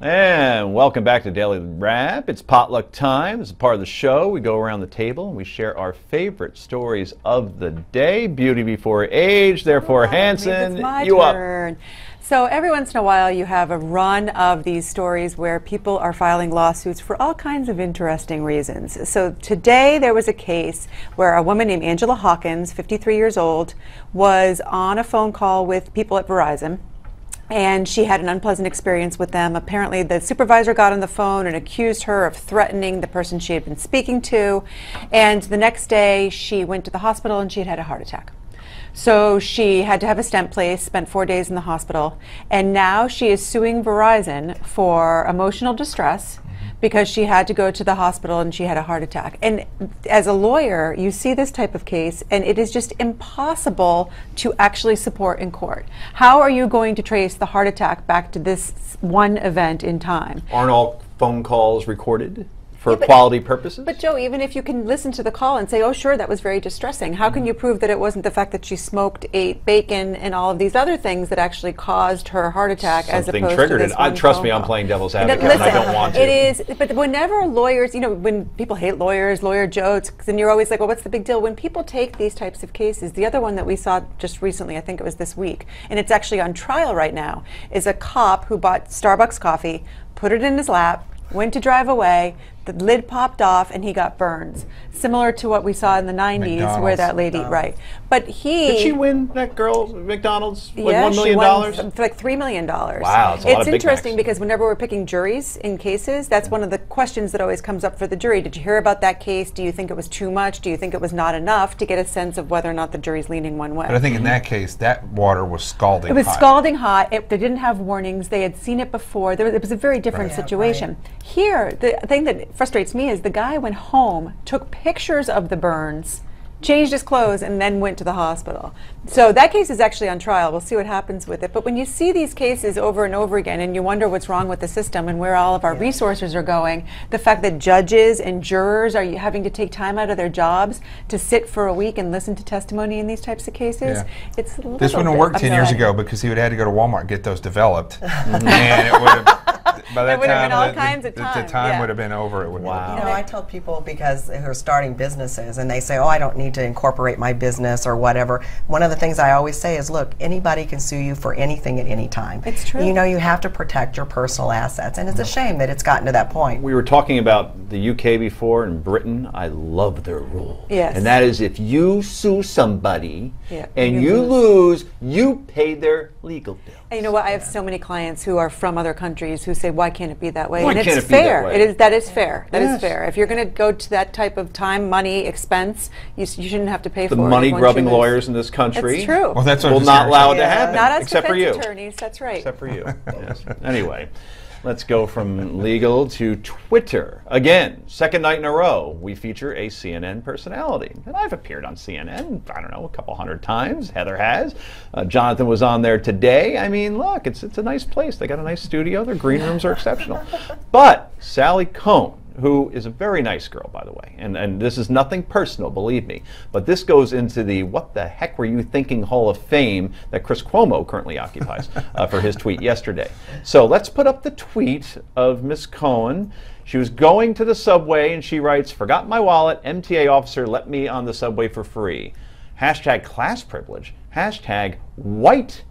And welcome back to Daily Wrap. It's potluck time. This is part of the show. We go around the table and we share our favorite stories of the day. Beauty before age, therefore Hanson, It's my you turn. So every once in a while you have a run of these stories where people are filing lawsuits for all kinds of interesting reasons. So today there was a case where a woman named Angela Hawkins, 53 years old, was on a phone call with people at Verizon. And she had an unpleasant experience with them. Apparently the supervisor got on the phone and accused her of threatening the person she had been speaking to. And the next day she went to the hospital and she had had a heart attack. So she had to have a stent placed, spent 4 days in the hospital, and now she is suing Verizon for emotional distress because she had to go to the hospital and she had a heart attack. And as a lawyer, you see this type of case and it is just impossible to actually support in court. How are you going to trace the heart attack back to this one event in time? Aren't all phone calls recorded for quality purposes? But Joe, even if you can listen to the call and say, oh sure, that was very distressing, how can you prove that it wasn't the fact that she smoked, ate bacon, and all of these other things that actually caused her heart attack as opposed to triggered this it. one Trust phone me, I'm call? playing devil's advocate Listen, and I don't want to. It is, but whenever lawyers, when people hate lawyers, lawyer jokes, then you're always like, well, what's the big deal? When people take these types of cases, the other one that we saw just recently, I think it was this week, and it's actually on trial right now, is a cop who bought Starbucks coffee, put it in his lap, went to drive away, the lid popped off, and he got burns. Similar to what we saw in the 90s where that lady, right. But Did she win, that girl, McDonald's, like yeah, $1 million? she won like $3 million. Wow, that's a lot of Big Macs. It's interesting because whenever we're picking juries in cases, that's one of the questions that always comes up for the jury. Did you hear about that case? Do you think it was too much? Do you think it was not enough, to get a sense of whether or not the jury's leaning one way? But I think in that case, that water was scalding hot. It was scalding hot. They didn't have warnings. They had seen it before. It was a very different situation. Here, the thing that frustrates me is the guy went home, took pictures of the burns, changed his clothes, and then went to the hospital. So that case is actually on trial. We'll see what happens with it. But when you see these cases over and over again and you wonder what's wrong with the system and where all of our resources are going, the fact that judges and jurors are having to take time out of their jobs to sit for a week and listen to testimony in these types of cases, it's a little This wouldn't have worked 10 years ago because he would have had to go to Walmart and get those developed. And it would have, by that time, the time would have been over. It would I tell people because who are starting businesses and they say, oh, I don't need to incorporate my business or whatever. One of the things I always say is, look, anybody can sue you for anything at any time. It's true. You have to protect your personal assets, and it's a shame that it's gotten to that point. We were talking about the UK before and Britain. I love their rule. Yes. And that is, if you sue somebody Yeah, and you lose, you pay their legal bill. And you know what? I have so many clients who are from other countries who say, why can't it be that way? Why and can't it's it be that fair. way? That is fair. That Yes. is fair. If you're going to go to that type of time, money, expense, you shouldn't have to pay The for it. money-grubbing lawyers in this country That's true. Well, that's what will I'm not scared allow it of. to happen, Not us except for you. defense attorneys, that's right. Except for you. Yes. Anyway, let's go from legal to Twitter. Again, second night in a row, we feature a CNN personality. And I've appeared on CNN, I don't know, a couple hundred times. Heather has. Jonathan was on there today. I mean, look, it's a nice place. They got a nice studio. Their green rooms are exceptional. But Sally Kohn, who is a very nice girl, by the way, and this is nothing personal, believe me, but this goes into the what the heck were you thinking Hall of Fame that Chris Cuomo currently occupies for his tweet yesterday. So let's put up the tweet of Miss Cohen. She was going to the subway and she writes, forgot my wallet, MTA officer let me on the subway for free. Hashtag class privilege, hashtag white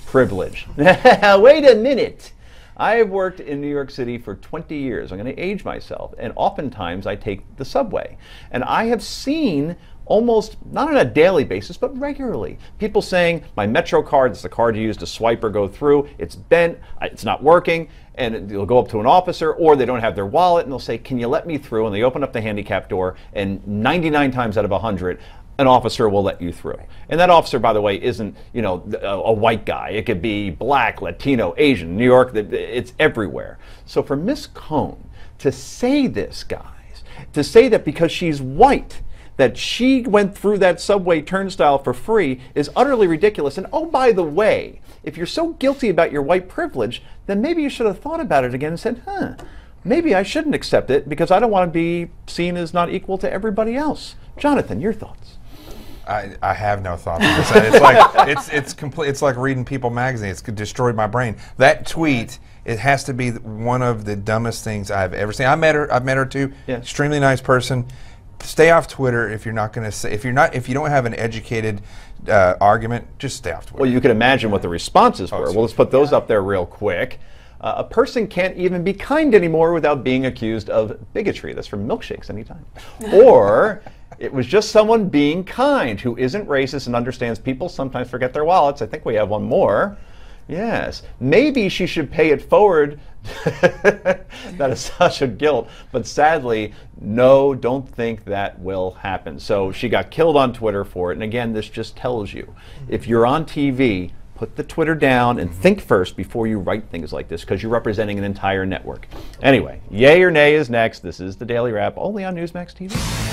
privilege. Wait a minute. I have worked in New York City for 20 years. I'm going to age myself. And oftentimes I take the subway. And I have seen almost, not on a daily basis, but regularly, people saying, my Metro card, it's the card you use to swipe or go through, it's bent, it's not working. And they'll go up to an officer, or they don't have their wallet, and they'll say, can you let me through? And they open up the handicap door, and 99 times out of 100, an officer will let you through. And that officer, by the way, isn't, a white guy. It could be black, Latino, Asian, New York, it's everywhere. So for Miss Cohen to say this, guys, to say that because she's white, that she went through that subway turnstile for free is utterly ridiculous. And oh, by the way, if you're so guilty about your white privilege, then maybe you should have thought about it again and said, maybe I shouldn't accept it because I don't want to be seen as not equal to everybody else. Jonathan, your thoughts? I have no thoughts on this. It's like it's complete. It's like reading People magazine. It's destroyed my brain. That tweet it has to be one of the dumbest things I've ever seen. I've met her too. Yeah. Extremely nice person. Stay off Twitter if you're not going to say, if you don't have an educated argument, just stay off Twitter. Well, you can imagine what the responses were. Well, let's put those up there real quick. A person can't even be kind anymore without being accused of bigotry. That's from Milkshakes Anytime. Or it was just someone being kind who isn't racist and understands people sometimes forget their wallets. I think we have one more. Yes. Maybe she should pay it forward. That is such a guilt. But sadly, no, don't think that will happen. So she got killed on Twitter for it. And again, this just tells you, if you're on TV, put the Twitter down and think first before you write things like this, because you're representing an entire network. Anyway, yay or nay is next. This is the Daily Wrap, only on Newsmax TV.